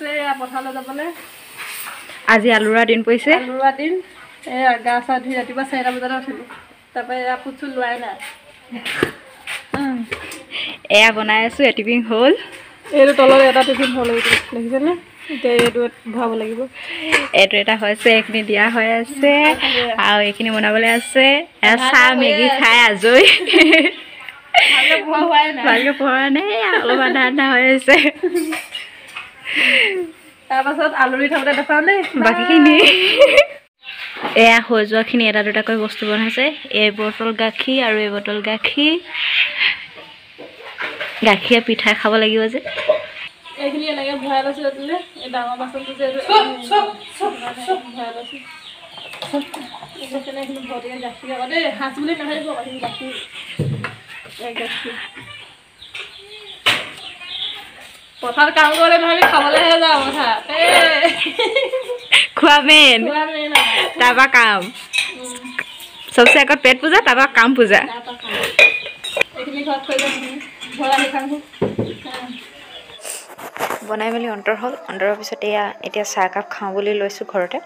গৈছে পথাৰলৈ যাবলৈ আজি আলুৰা দিন পৰিছে আলুৰা দিন গা চা ধুই ৰাতিপুৱা 4টা বজাতে উঠিলোঁ তাৰপৰা ফুট লোৱাই নাই এয়া বনাই আছোঁ এটিপিং হ'ল এইটো তলত এটা টিফিন হ'ল দেখিছেনে এতিয়া এইটো ভৰাব লাগিব এইটো এটা হৈছে এইখিনি দিয়া হৈ আছে আৰু এইখিনি বনাবলৈ আছে চাহ মেগী খাই আজৰি ভালকৈ পঢ়া নাই অলপ আধা আধা হৈ আছে তাৰপাছত আলুৰি থাকোঁতে দেখাওঁ দেই বাকীখিনি এয়া হৈ যোৱাখিনি এটা দুটাকৈ বস্তু বনাইছে এই বটল গাখীৰ আৰু এই বটল গাখীৰ গাখীৰে পিঠা খাব লাগিব যে এইখিনি এনেকৈ ভৰাই লৈছোঁ এইটোলৈ এই ডাঙৰ বাচনটো যে ভৰাই লৈছোঁ এইখিনি ভৰ্তিকৈ গাখীৰ আকৌ দেই সাঁচ বুলি নাভাবিব গাখীৰ গাখীৰ পথাৰত কাম কৰিলে নহয় খাবলৈহে যাওঁ পথাৰত খোৱা মেইন তাৰপৰা কাম চবচে আগত পেট পূজা তাৰপৰা কাম পূজা এইখিনি ঘৰত থৈ যাম ভৰাই খাম বনাই মেলি অন্তৰ হ'ল অন্তৰৰ পিছত এতিয়া চাহকাপ খাওঁ বুলি লৈছোঁ ঘৰতে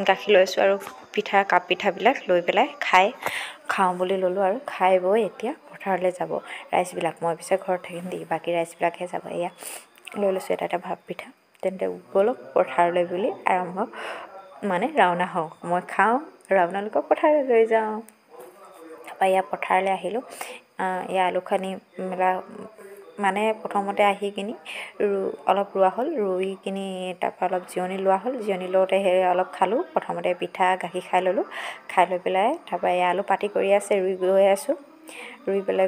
গাখীৰ লৈছোঁ আৰু কাপ পিঠাবিলাক লৈ পেলাই খাওঁ বুলি ল'লোঁ আৰু খাই বৈ এতিয়া পথাৰলৈ যাব ৰাইজবিলাক মই পিছে ঘৰত থাকিম দি বাকী ৰাইজবিলাকহে যাব এয়া লৈ লৈছোঁ এটা ভাপ পিঠা তেন্তে ব'লক পথাৰলৈ বুলি ৰাওনা হওঁ মই খাওঁ আৰু আপোনালোকক পথাৰলৈ লৈ যাওঁ তাৰপৰা পথাৰলৈ আহিলোঁ আলু খানি মেলা প্ৰথমতে আহি কিনি অলপ ৰোৱা হ'ল ৰুই কিনি তাৰপৰা অলপ জিৰণি লোৱা হ'ল জিৰণি লওঁতে অলপ খালোঁ প্ৰথমতে পিঠা গাখীৰ খাই ল'লোঁ খাই লৈ পেলাই তাৰপৰা আলু পাতি কৰি আছে ৰুই গৈ আছোঁ ৰুই পেলাই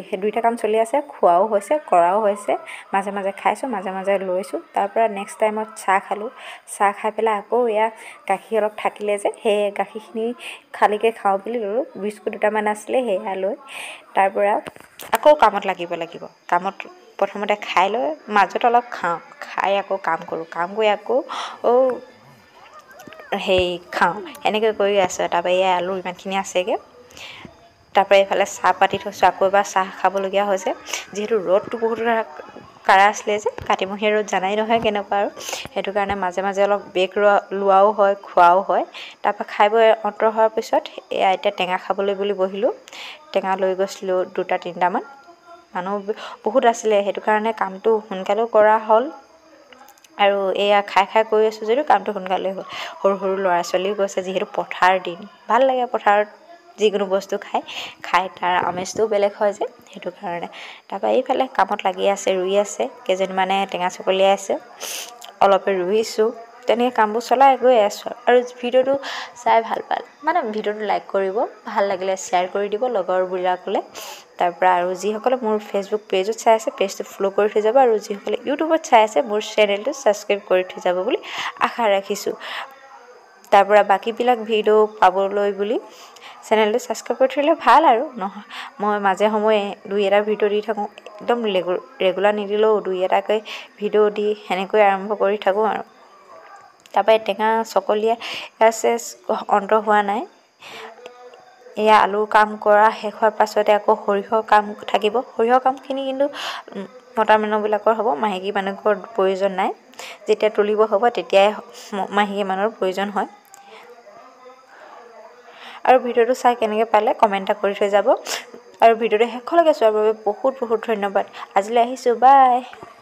সেই দুইটা কাম চলি আছে খোৱাও হৈছে কৰাও হৈছে মাজে মাজে খাইছোঁ মাজে মাজে লৈছোঁ তাৰপৰা নেক্সট টাইমত চাহ খালোঁ চাহ খাই পেলাই আকৌ গাখীৰ অলপ থাকিলে যে সেই গাখীৰখিনি খালীকৈ খাওঁ বুলি ল'লোঁ বিস্কুট দুটামান আছিলে সেয়া লৈ তাৰপৰা আকৌ কামত লাগিব কামত প্ৰথমতে খাই লৈ মাজত অলপ খাওঁ খাই আকৌ কাম কৰোঁ কাম কৰি আকৌ খাওঁ এনেকৈ কৰি আছোঁ তাৰপৰা আলু ইমানখিনি আছেগৈ তাৰপৰা এইফালে চাহ পাতি থৈছোঁ আকৌ এবাৰ চাহ খাবলগীয়া হৈছে যিহেতু ৰ'দটো বহুত কাঢ়া আছিলে যে কাতিমহীয়া ৰ'দ জানাই নহয় কেনেকুৱা আৰু সেইটো কাৰণে মাজে মাজে অলপ ব্ৰেক লোৱাও হয় খোৱাও হয় তাৰপৰা খাই বৈ অন্তৰ হোৱাৰ পিছত এতিয়া টেঙা খাবলৈ বুলি বহিলোঁ টেঙা লৈ গৈছিলোঁ 2-3টামান মানুহ বহুত আছিলে সেইটো কাৰণে কামটো সোনকালেও কৰা হ'ল আৰু খাই কৰি আছোঁ যদিও কামটো সোনকালে হ'ল সৰু সৰু ল'ৰা ছোৱালীও গৈছে যিহেতু পথাৰ দিন ভাল লাগে পথাৰত যিকোনো বস্তু খাই তাৰ আমেজটোও বেলেগ হয় যে সেইটো কাৰণে তাৰপৰা এইফালে কামত লাগি আছে ৰুই আছে কেইজনীমানে টেঙা চকলিয়াই আছে অলপে ৰুইছোঁ তেনেকৈ কামবোৰ চলাই গৈ আছোঁ আৰু ভিডিঅ'টো চাই ভাল পালে ভিডিঅ'টো লাইক কৰিব ভাল লাগিলে শ্বেয়াৰ কৰি দিব লগৰবিলাকলৈ তাৰপৰা আৰু যিসকলে মোৰ ফেচবুক পেজত চাই আছে পেজটো ফ'ল' কৰি থৈ যাব আৰু যিসকলে ইউটিউবত চাই আছে মোৰ চেনেলটো ছাবস্ক্ৰাইব কৰি থৈ যাব বুলি আশা ৰাখিছোঁ তাৰপৰা বাকীবিলাক ভিডিঅ' পাবলৈ বুলি চেনেলটো ছাবস্ক্ৰাইব কৰি থ'লে ভাল আৰু নহয় মই মাজে সময়ে 2-এটা ভিডিঅ' দি থাকোঁ একদম ৰেগুলাৰ নিদিলেও 2-এটাকৈ ভিডিঅ' দি সেনেকৈ আৰম্ভ কৰি থাকোঁ আৰু তাৰপৰা টেঙা চকলীয়া আছে অন্ত হোৱা নাই আলুৰ কাম কৰা শেষ হোৱাৰ পাছতে আকৌ সৰিয়হৰ কাম থাকিব সৰিয়হৰ কামখিনি কিন্তু মতা মানুহবিলাকৰ হ'ব মাইকী মানুহৰ প্ৰয়োজন নাই যেতিয়া তুলিব হ'ব তেতিয়াই মাইকী মানুহৰ প্ৰয়োজন হয় আৰু ভিডিঅ'টো চাই কেনেকৈ পালে কমেণ্ট এটা কৰি থৈ যাব আৰু ভিডিঅ'টো শেষলৈকে চোৱাৰ বাবে বহুত বহুত ধন্যবাদ আজিলৈ আহিছোঁ বাই